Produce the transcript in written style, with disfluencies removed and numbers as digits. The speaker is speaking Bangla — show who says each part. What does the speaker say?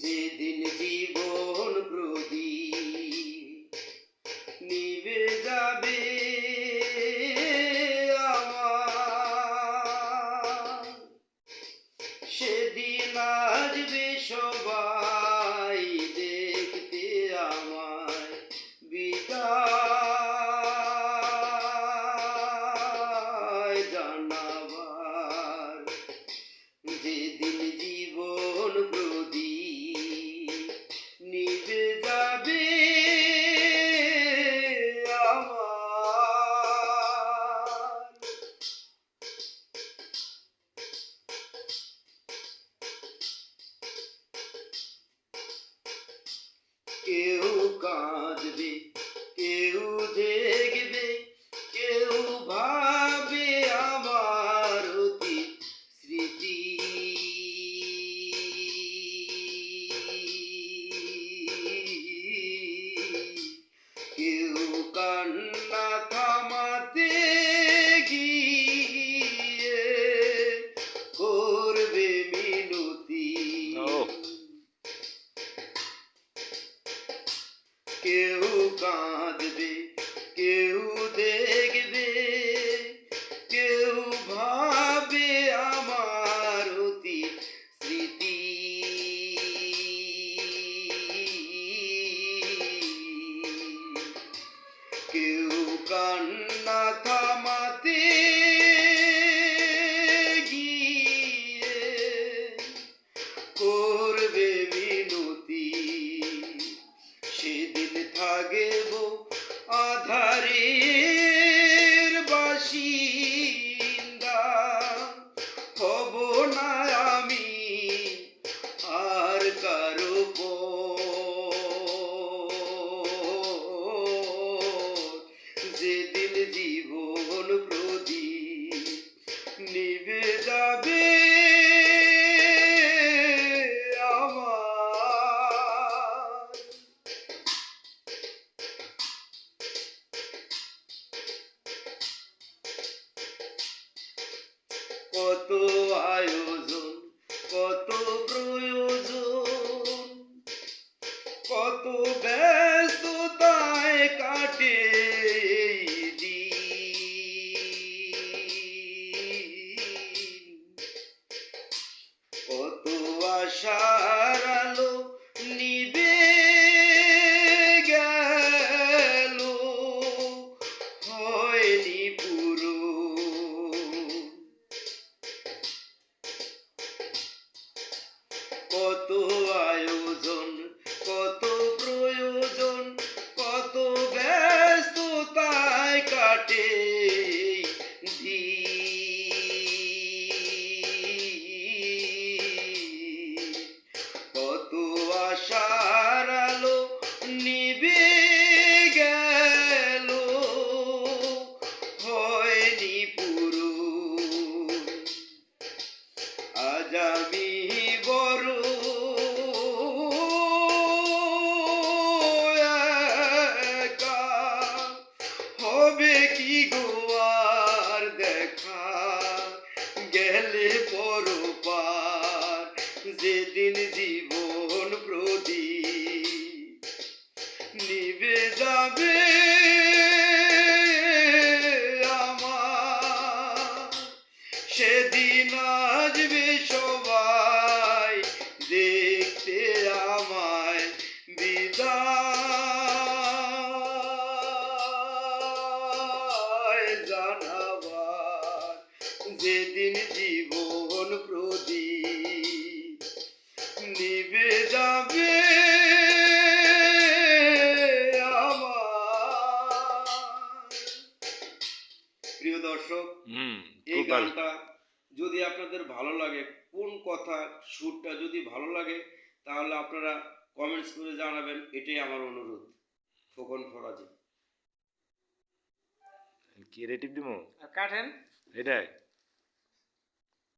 Speaker 1: যেদিন জীবন প্রদীপ নিভে যাবে আমার, সেদিন আসবে সবাই দেখতে আমায় বিদায় জানাবার। যেদিন জীবন প্রদীপ নিভে যাবে আমার, কেউ কাঁদবে, কেউ দেখবে, কেউ ভাবে আমার অতীত স্মৃতি। কেউ কান্না থামাতে গিয়ে করবে মিনতি। কেউ কাঁদবে, কেউ দেখবে, কেউ ভাবে আমার অতীত স্মৃতি। কেউ কান্না থামাতে গিয়ে করবে মিনতি। সেদিন থাকব আধারের বাসিন্দা, হব না আমি আর কারো পর। যেদিন জীবন প্রদীপ নিভে যাবে আমার, কত আয়োজন, কত প্রয়োজন, কত ব্যস্ততায় কাটে এই দিন। কত আশার আলো নিভে গেল, হয়নি পুরো। কত আয়োজন, কত প্রয়োজন, কত ব্যস্ততায় কাটে দিন। কত আশার আলো নিভে গেল, হয়নি পুরো। আজ আমি বড় একা, হবে কি গো আর দেখা গেলে পরপার। যেদিন জীবন প্রদীপ নিভে যাবে আমার, সেদিন আসবে সবাই দেখতে আমায় বিদায় জানাবার। যেদিন জীবন প্রদীপ নিভে যাবে আমার। প্রিয় দর্শক, এই গানটা যদি আপনাদের ভালো লাগে, কোন কথা সুরটা যদি ভালো লাগে, তাহলে আপনারা কমেন্টস করে জানাবেন। এটাই আমার অনুরোধ। খোকন ফরাজি।
Speaker 2: কি রেটিভ দিমু
Speaker 3: কাটেন
Speaker 2: এটাই।